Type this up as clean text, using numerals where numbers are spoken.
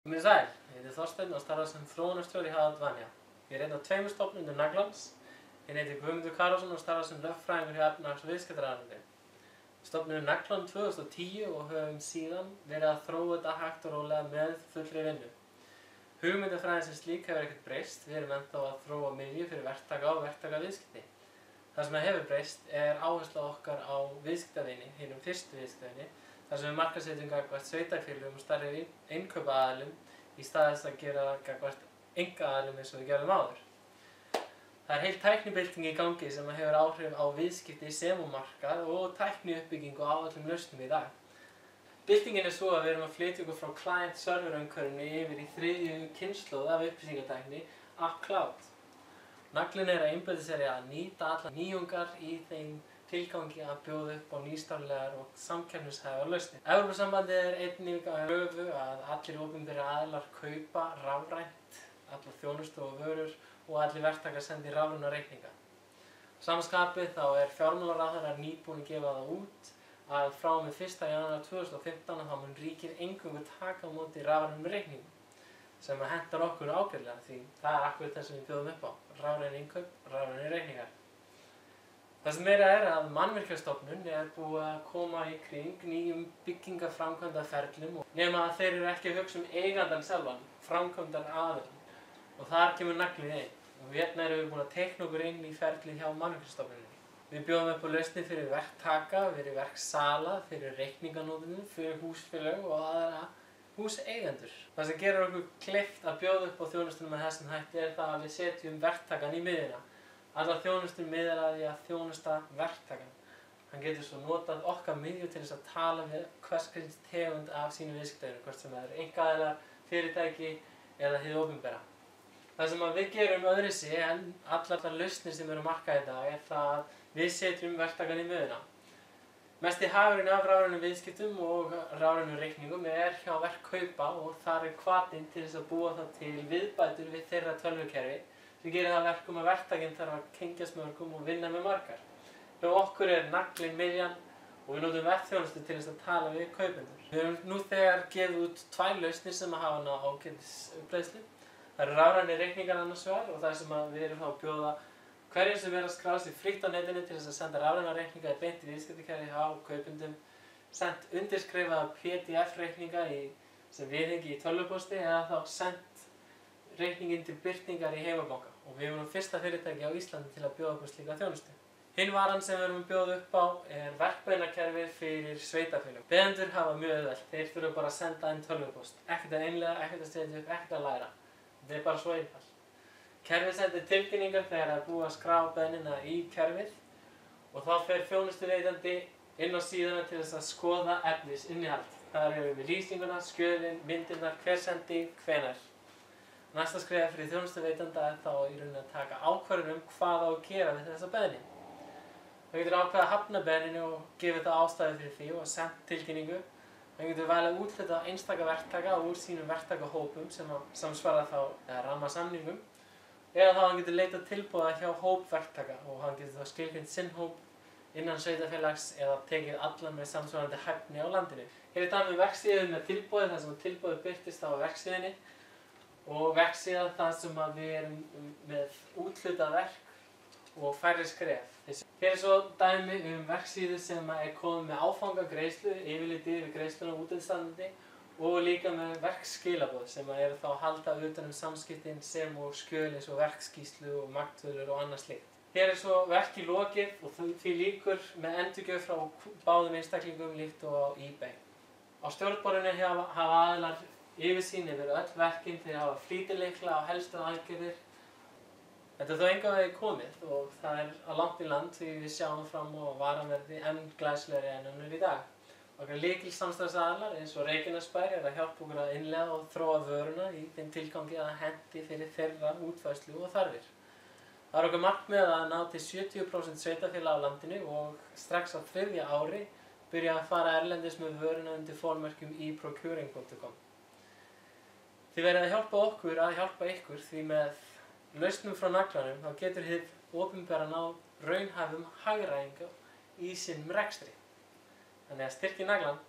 Komið sæl, ég heiti Þorsteinn og starfa sem þróunarstjóri hjá Advania. Ég er einn af 2 stofnendum Naglans. Ég heiti Guðmundur Karlsson og starfa sem lögfræðingur hjá Efnahags- og viðskiptaráðuneyti. Við stofnuðum Naglan 2010 og höfum síðan verið að þróa þetta hægt og rólega með fullri vinnu. Hugmyndafræðin sem slík hefur ekkert breyst, við erum ennþá að þróa miðju fyrir verktaka og verktakaviðskipti. Það sem hefur breyst er áhersla okkar á viðskiptavini, hinum fyrstu viðskiptavini, þar sem við markaðssetjum gagnvart sveitarfélögum og stærri innkaupaaðilum í stað þess að gera gagnvart einkaaðilum eins og við gerðum áður. Það er heil tæknibylting í gangi sem hefur áhrif á viðskipti sem og markað og tækniuppbyggingu á öllum lausnum í dag. Byltingin er svo að við erum að flytja okkur frá client-server-umhverfinu yfir í 3. kynslóð af upplýsingatækni, App Cloud. Naglinn er að einbeita sér í að nýta allar nýjungar í þeim tilgangi að bjóða upp á nýstárlegar og samkeppnishæfar lausnir. Evrópusambandið er einnig að kröfu að allir opinberir aðilar kaupa rafrænt, allar þjónustu og vörur og allir verktakar sendi rafræna reikninga. Sama skapi þá er fjármálaráðherra nýbúinn að gefa það út að frá og með 1. janúar 2015 þá mun ríkið eingöngu taka á móti rafrænum reikningum sem hentar okkur ágætlega því það er akkurat það sem við bjóðum upp á, rafræn innkaup, rafrænir reikningar. Það sem meira er að Mannvirkjastofnun er búið að koma í kring nýjum byggingaframkvæmdaferlum nema að þeir eru ekki að hugsa eigandann sjálfan, framkvæmdar aðilum. Og þar kemur Naglinn inn. Og hérna erum við búin að teikna okkur inn í ferlið hjá Mannvirkjastofnuninni. Við bjóðum upp á lausnir fyrir verktaka, fyrir verksala, fyrir reikninganótendur, fyrir húsfélög og aðra húseigendur. Það sem gerir okkur kleift að bjóða upp á þjónustuna með þessum hætti er það að við setjum verktakann í miðjuna. Allar þjónustur miðar að því að þjónusta verktakann. Hann getur svo notað okkar miðju til þess að tala við hvers kyns tegund af sínu viðskiptavini, hvort sem það eru einkaaðilar, fyrirtæki eða hið opinbera. Það sem við gerum öðruvísi en allar lausnir sem eru á markaði í dag er það að við setjum verktakann í miðjuna. Mesti hagurinn af rafrænum viðskiptum og rafrænum reikningum er hjá verkkaupa og þar er hvatinn til þess að búa það til viðbætur við þeirra tölvukerfi sem gerir það verkum að verktakinn þarf að kengjast mörgum og vinna með margar. Hjá okkur er Naglinn miðjan og við notum verkþjónustu til þess að tala við kaupendur. Við höfum nú þegar gefið út 2 lausnir sem hafa ná ágætis uppleiðslu. Það eru rafrænir reikningar annars vegar og það sem við erum þá að bjóða hverjum sem er að skráða sig frítt á netinu til þess að senda rafræna reikninga í beint í viðskiptakerfi hjá kaupendum, sendt undirskrifaða PDF-reikninga sem viðhengi í tölvupósti eða þá sendt reikninginn til birtingar í heimabanka og við erum fyrsta fyrirtæki á Íslandi til að bjóða upp á slíka þjónustu. Hinn varan sem við erum að bjóða upp á er verkbeinakerfi fyrir sveitarfélög. Beðendur hafa mjög auðvelt, þeir þurfa bara að senda inn tölvupóst. Ekkert að innleiða, ekkert að setja upp, ekkert að læra. Þetta er bara svo einfalt. Kerfið sendir tilkynningar þegar það er búið að skrá beiðnina í kerfið og þá fer þjónustuveitandi inn á síðuna til þess að skoða efnisinnihald. Þar erum við lýsinguna, skjölin, myndirnar, hver sendi, hvenær. Næsta skref fyrir þjónustuveitanda er þá í rauninni að taka ákvörðun hvað á að gera við þessa beiðni. Það getur ákveðið að hafna beiðninni og gefið það ástæðu fyrir því og sendt tilkynningu. Það getur valið að úthluta einstaka verktaka úr sínum verktakahópum sem samsvara þá rammasamningum eða þá hann getur leitað tilboða hjá hóp verktaka og hann getur þá skilgreint sinn hóp innan sveitarfélags eða tekið allan með samsvarandi hæfni á landinu. Hér er það með verksíðu með tilboði þar sem tilboði birtist á verksíðunni og verksíða það sem við erum með úthlutað verk og færri skref. Hér er svo dæmi verksíðu sem er komið með áfangagreiðslu, yfirliti yfir greiðsluna útistandandi og líka með verkskilaboð sem eru þá að halda utan samskiptin sem og skjöl eins og verkskýrslu og magntölur og annað slíkt. Hér er svo verk í lokið og því lýkur með endurgjöf frá báðum einstaklingum líkt og á eBay. Á stjórnborðinu hafa aðilar yfirsýn yfir öll verkin, þeir hafa flýtilykla á helstu aðgerðir. Þetta er þó engan veginn komið og það er á langt í land því við sjáum fram á að varan verði enn glæsilegri en önnur í dag. Okkar lykilsamstarfsaðilar eins og Reykjanesbær er að hjálpa okkur að innleiða og þróa vöruna í þeim tilgangi að henti fyrir þeirra útfærslu og þarfir. Það er okkar markmið að ná til 70% sveitarfélaga á landinu og strax á 3. ári byrja að fara erlendis með vöruna undir formerkjum í procuring.com. Þið verðið að hjálpa okkur að hjálpa ykkur því með lausnum frá Naglanum þá getur hið opinbera náð raunhæfum hagræðingu í sínum rekstri. Þannig að styrkið Naglan